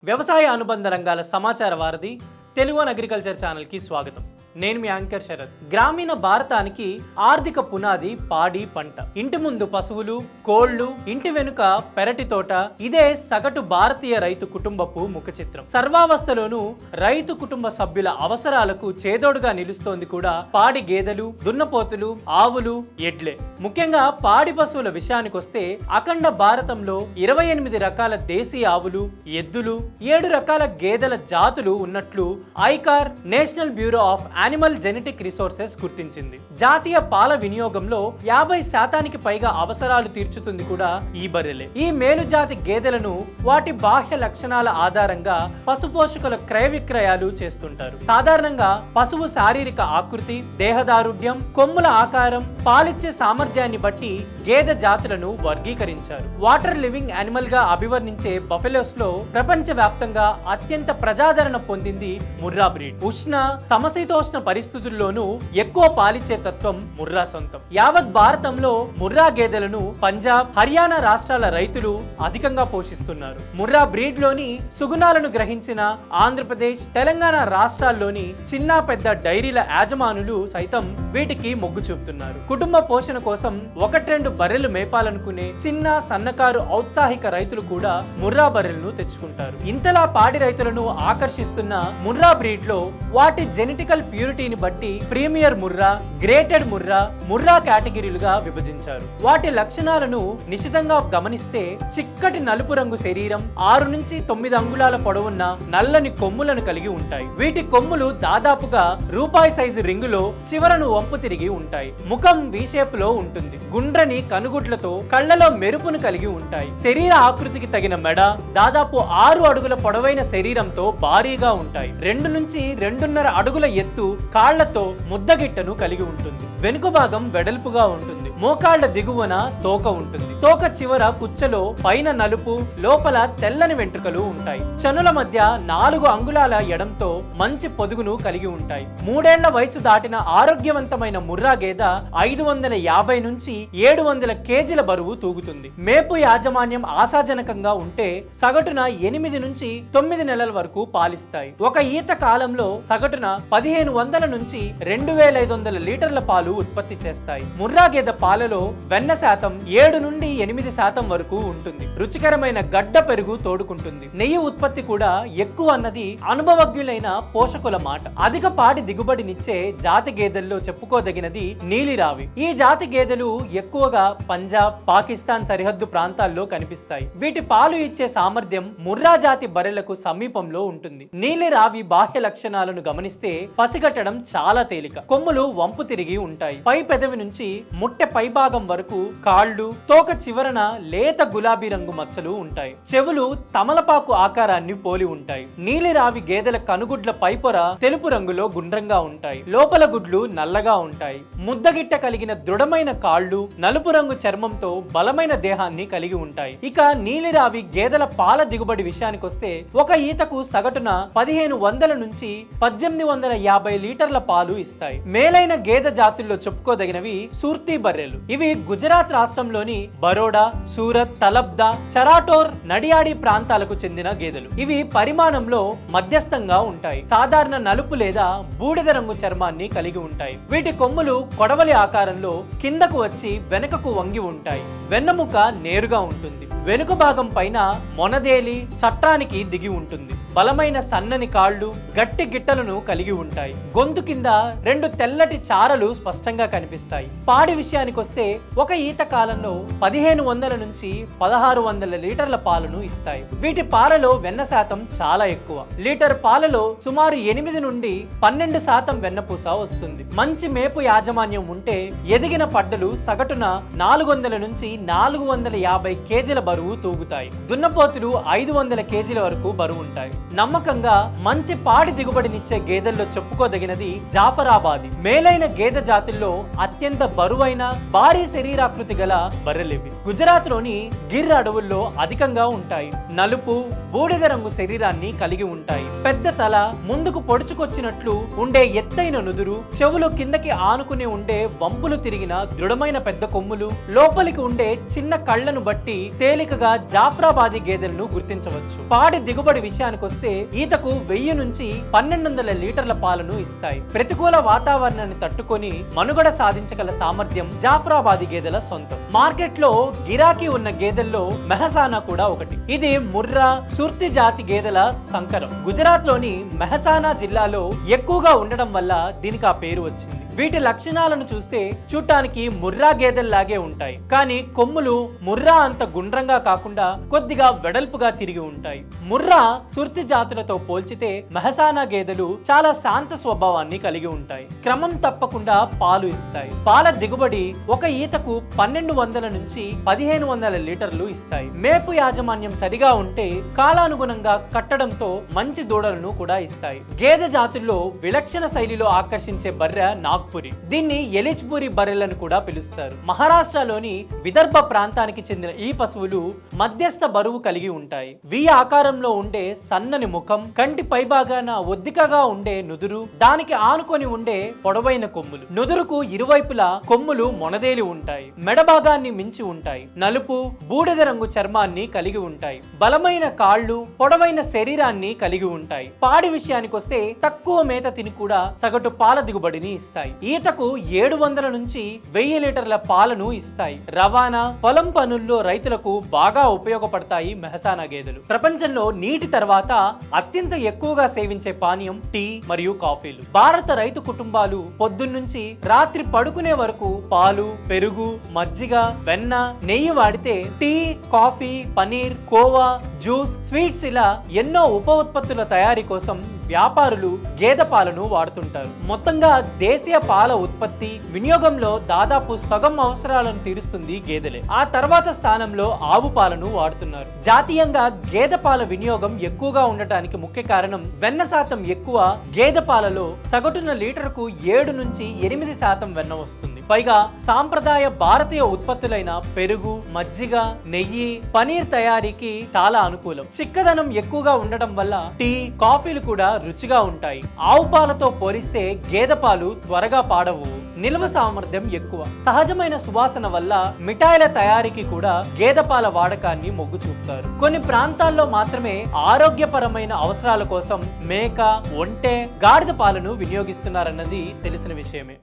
వ్యవసాయ అనుబంధ రంగాల సమాచార వారధి తెలుగు అగ్రికల్చర్ ఛానల్కి స్వాగతం. నేను మీ యాంకర్ శరత్. గ్రామీణ భారతానికి ఆర్థిక పునాది పాడి పంట. ఇంటి ముందు పశువులు, కోళ్లు, ఇంటి వెనుక పెరటి తోట, ఇదే సగటు భారతీయ రైతు కుటుంబపు ముఖ చిత్రం. సర్వావస్థలోనూ రైతు కుటుంబ సభ్యుల అవసరాలకు చేదోడుగా నిలుస్తోంది కూడా పాడి గేదెలు, దున్నపోతులు, ఆవులు, ఎడ్లే. ముఖ్యంగా పాడి పశువుల విషయానికొస్తే అఖండ భారతంలో 28 రకాల దేశీ ఆవులు, ఎద్దులు, 7 రకాల గేదెల జాతులు ఉన్నట్లు ICAR national bureau of animal genetic resources గుర్తించింది. జాతీయ పాల వినియోగంలో 50% పైగా అవసరాలు తీర్చుతుంది కూడా ఈ బర్రెలే. ఈ మేలుజాతి గేదెలను వాటి బాహ్య లక్షణాల ఆధారంగా పశుపోషకుల క్రయ విక్రయాలు చేస్తుంటారు. సాధారణంగా పశువు శారీరక ఆకృతి, దేహదారుఢ్యం, కొమ్ముల ఆకారం, పాలిచ్చే సామర్థ్యాన్ని బట్టి గేదె జాతులను వర్గీకరించారు. వాటర్ లివింగ్ యానిమల్ గా అభివర్ణించే బఫెలోస్ లో ప్రపంచ వ్యాప్తంగా అత్యంత ప్రజాదరణ పొందింది ముర్రా బ్రీడ్. ఉష్ణ సమశీతోష్ణ పరిస్థితుల్లోనూ ఎక్కువ పాలిచ్చే తత్వం ముర్రా సొంతం. యావత్ భారతంలో ముర్రా గేదెలను పంజాబ్, హర్యానా రాష్ట్రాల రైతులు అధికంగా పోషిస్తున్నారు. ముర్రా బ్రీడ్ లోని సుగుణాలను గ్రహించిన ఆంధ్రప్రదేశ్, తెలంగాణ రాష్ట్రాల్లోని చిన్న పెద్ద డైరీల యాజమానులు సైతం వీటికి మొగ్గు చూపుతున్నారు. కుటుంబ పోషణ కోసం 1-2 బర్రెలు మేపాలనుకునే చిన్న సన్నకారు ఔత్సాహిక రైతులు కూడా ముర్రా బర్రెలను తెచ్చుకుంటారు. ఇంతలా పాడి రైతులను ఆకర్షిస్తున్న ముర్రా బ్రీడ్ లో వాటి జెనెటికల్ ప్యూరిటీని బట్టి ప్రీమియర్ ముర్రా, గ్రేటెడ్ ముర్రా, ముర్రా కేటగిరీలుగా విభజించారు. వాటి లక్షణాలను నిశితంగా గమనిస్తే చిక్కటి నలుపు రంగు శరీరం, 6 నుంచి 9 అంగుళాల పొడవున్న నల్లని కొమ్ములను కలిగి ఉంటాయి. వీటి కొమ్ములు దాదాపుగా రూపాయి సైజు రింగులో చివరను వంపు తిరిగి ఉంటాయి. ముఖం వి షేప్ లో ఉంటుంది. గుండ్రని కనుగుడ్లతో కళ్లలో మెరుపును కలిగి ఉంటాయి. శరీర ఆకృతికి తగిన మెడ, దాదాపు 6 అడుగుల పొడవైన శరీరంతో భారీగా ఉంటాయి. 2 నుంచి 2.5 అడుగుల ఎత్తు, కాళ్లతో ముద్దగిట్టను కలిగి ఉంటుంది. వెనుక భాగం వెడల్పుగా ఉంటుంది. మోకాళ్ల దిగువన తోక ఉంటుంది. తోక చివర కుచ్చలో పైన నలుపు, లోపల తెల్లని వెంట్రుకలు ఉంటాయి. చనుల మధ్య 4 అంగుళాల ఎడంతో మంచి పొదుగును కలిగి ఉంటాయి. 3 ఏళ్ల వయసు దాటిన ఆరోగ్యవంతమైన ముర్రా గేదె 550 నుంచి 700 కేజీల బరువు తూగుతుంది. మేపు యాజమాన్యం ఆశాజనకంగా ఉంటే సగటున 8 నుంచి 9 నెలల వరకు పాలిస్తాయి. ఒక ఈత కాలంలో సగటున 1500 నుంచి 2500 లీటర్ల పాలు ఉత్పత్తి చేస్తాయి. ముర్రా గేదె పాలలో వెన్న శాతం 7 నుండి 8% వరకు ఉంటుంది. రుచికరమైన గడ్డ పెరుగు తోడుకుంటుంది. నెయ్యి ఉత్పత్తి కూడా ఎక్కువ అన్నది అనుభవజ్ఞులైన పోషకుల మాట. అధిక పాడి దిగుబడినిచ్చే జాతి గేదెల్లో చెప్పుకోదగినది నీలిరావి. ఈ జాతి గేదెలు ఎక్కువగా పంజాబ్, పాకిస్తాన్ సరిహద్దు ప్రాంతాల్లో కనిపిస్తాయి. వీటి పాలు ఇచ్చే సామర్థ్యం ముర్రా జాతి బర్రెలకు సమీపంలో ఉంటుంది. నీలిరావి బాహ్య లక్షణాలను గమనిస్తే పసిగట్టడం చాలా తేలిక. కొమ్ములు వంపు తిరిగి ఉంటాయి. పై పెదవి నుంచి ముట్టె పైభాగం వరకు కాళ్ళు, తోక చివరన లేత గులాబీ రంగు మచ్చలు ఉంటాయి. చెవులు తమలపాకు ఆకారాన్ని పోలి ఉంటాయి. నీలిరావి గేదెల కనుగుడ్ల పైపొర తెలుపు రంగులో గుండ్రంగా ఉంటాయి. లోపల గుడ్లు నల్లగా ఉంటాయి. ముద్దగిట్ట కలిగిన దృఢమైన కాళ్ళు, నలుపు రంగు చర్మంతో బలమైన దేహాన్ని కలిగి ఉంటాయి. ఇక నీలిరావి గేదెల పాల దిగుబడి విషయానికొస్తే ఒక ఈతకు సగటున 1500 నుంచి 1850 లీటర్ల పాలు ఇస్తాయి. మేలైన గేదె జాతుల్లో చెప్పుకోదగినవి సూర్తి బర్రెలు. ఇవి గుజరాత్ రాష్ట్రంలోని బరోడా, సూరత్, తలబ్దా, చరాటోర్, నడియాడి ప్రాంతాలకు చెందిన గేదెలు. ఇవి పరిమాణంలో మధ్యస్థంగా ఉంటాయి. సాధారణ నలుపు లేదా బూడిద రంగు చర్మాన్ని కలిగి ఉంటాయి. వీటి కొమ్ములు కొడవలి ఆకారంలో కిందకు వచ్చి వెనుకకు వంగి ఉంటాయి. వెన్నెముక నేరుగా ఉంటుంది. వెనుక భాగం పైన మొనదేలి చట్టానికి దిగి ఉంటుంది. బలమైన సన్నని కాళ్ళు, గట్టి గిట్టలను కలిగి ఉంటాయి. గొంతు కింద 2 తెల్లటి చారలు స్పష్టంగా కనిపిస్తాయి. పాడి విషయానికొస్తే ఒక ఈత కాలంలో 1500 నుంచి 1600 లీటర్ల పాలను ఇస్తాయి. వీటి పాలలో వెన్న శాతం చాలా ఎక్కువ. లీటర్ పాలలో సుమారు 8 నుండి 12% వెన్నపూస వస్తుంది. మంచి మేపు యాజమాన్యం ఉంటే ఎదిగిన పడ్డలు సగటున 400 నుంచి 450 కేజీల బరువు తూగుతాయి. దున్నపోతులు 500 కేజీల వరకు బరువు ఉంటాయి. నమ్మకంగా మంచి పాడి దిగుబడినిచ్చే గేదెల్లో చెప్పుకోదగినది జాఫరాబాది. మేలైన గేదె జాతుల్లో అత్యంత బరువైన భారీ శరీరాకృతి గల బర్రెలివి. గుజరాత్ లోని గిర్ అడవుల్లో అధికంగా ఉంటాయి. నలుపు, బూడిద రంగు శరీరాన్ని కలిగి ఉంటాయి. పెద్ద తల, ముందుకు పొడుచుకొచ్చినట్లు ఉండే ఎత్తైన నుదురు, చెవులు కిందకి ఆనుకుని ఉండే వంపులు తిరిగిన దృఢమైన పెద్ద కొమ్ములు, లోపలికి ఉండే చిన్న కళ్లను బట్టి తేలికగా జాఫ్రాబాదీ గేదెలను గుర్తించవచ్చు. పాడి దిగుబడి విషయానికొస్తే ఈతకు 1000 నుంచి 1200 లీటర్ల పాలను ఇస్తాయి. ప్రతికూల వాతావరణాన్ని తట్టుకొని మనుగడ సాధించగల సామర్థ్యం జాఫ్రాబాదీ గేదెల సొంతం. మార్కెట్ లో గిరాకీ ఉన్న గేదెల్లో మెహసానా కూడా ఒకటి. ఇది ముర్రా, సుర్తి జాతి గేదెల సంకరం. గుజరాత్ లోని మెహసానా జిల్లాలో ఎక్కువగా ఉండడం వల్ల దీనికి ఆ పేరు వచ్చింది. వీటి లక్షణాలను చూస్తే చూడటానికి ముర్రా గేదెల్లాగే ఉంటాయి, కానీ కొమ్ములు ముర్రా అంత గుండ్రంగా కాకుండా కొద్దిగా వెడల్పుగా తిరిగి ఉంటాయి. ముర్రా, సుర్తి జాతులతో పోల్చితే మెహసానా గేదెలు చాలా శాంత స్వభావాన్ని కలిగి ఉంటాయి. క్రమం తప్పకుండా పాలు ఇస్తాయి. పాల దిగుబడి ఒక ఈతకు 1200 నుంచి 1500 లీటర్లు ఇస్తాయి. మేపు యాజమాన్యం సరిగా ఉంటే కాలానుగుణంగా కట్టడంతో మంచి దూడలను కూడా ఇస్తాయి. గేదె జాతుల్లో విలక్షణ శైలిలో ఆకర్షించే బర్రె నాగ్పురి. దీన్ని ఎలిచ్పూరి బర్రెలను కూడా పిలుస్తారు. మహారాష్ట్రలోని విదర్భ ప్రాంతానికి చెందిన ఈ పశువులు మధ్యస్థ బరువు కలిగి ఉంటాయి. వి ఆకారంలో ఉండే సన్నని ముఖం, కంటి పైభాగాన ఒద్దికగా ఉండే నుదురు, దానికి ఆనుకొని ఉండే పొడవైన కొమ్ములు. నుదురుకు ఇరువైపులా కొమ్ములు మొనదేలి ఉంటాయి. మెడ భాగాన్ని మించి ఉంటాయి. నలుపు, బూడిద రంగు చర్మాన్ని కలిగి ఉంటాయి. బలమైన కాళ్ళు, పొడవైన శరీరాన్ని కలిగి ఉంటాయి. పాడి విషయానికొస్తే తక్కువ మేత తిని కూడా సగటు పాల దిగుబడిని ఇస్తాయి. ఈతకు 700 నుంచి 1000 లీటర్ల పాలను ఇస్తాయి. రవాణా, పొలం పనుల్లో రైతులకు బాగా ఉపయోగపడతాయి మెహసానా గేదెలు. ప్రపంచంలో నీటి తర్వాత అత్యంత ఎక్కువగా సేవించే పానీయం టీ మరియు కాఫీలు. భారత రైతు కుటుంబాలు పొద్దున్నుంచి రాత్రి పడుకునే వరకు పాలు, పెరుగు, మజ్జిగ, వెన్న, నెయ్యి వాడితే tea, coffee, paneer, khoa, juice, sweets ఇలా ఎన్నో ఉప ఉత్పత్తుల తయారీ కోసం వ్యాపారులు గేదె పాలను వాడుతుంటారు. మొత్తంగా దేశీయ పాల ఉత్పత్తి, వినియోగంలో దాదాపు సగం అవసరాలను తీరుస్తుంది గేదెలే. ఆ తర్వాత స్థానంలో ఆవు పాలను వాడుతున్నారు. జాతీయంగా గేదె పాల వినియోగం ఎక్కువగా ఉండటానికి ముఖ్య కారణం వెన్న శాతం ఎక్కువ. గేదె పాలలో సగటున లీటర్కు 7 నుంచి 8% వెన్న వస్తుంది. పైగా సాంప్రదాయ భారతీయ ఉత్పత్తులైన పెరుగు, మజ్జిగ, నెయ్యి, పనీర్ తయారీకి చాలా అనుకూలం. చిక్కదనం ఎక్కువగా ఉండటం వల్ల టీ, కాఫీలు కూడా రుచిగా ఉంటాయి. ఆవు పాలతో పోలిస్తే గేదె పాలు త్వరగా పాడవు. నిల్వ సామర్థ్యం ఎక్కువ. సహజమైన సువాసన వల్ల మిఠాయిల తయారీకి కూడా గేదె పాల వాడకాన్ని మొగ్గు చూపుతారు. కొన్ని ప్రాంతాల్లో మాత్రమే ఆరోగ్యపరమైన అవసరాల కోసం మేక, ఒంటె, గాడిద పాలను వినియోగిస్తున్నారన్నది తెలిసిన విషయమే.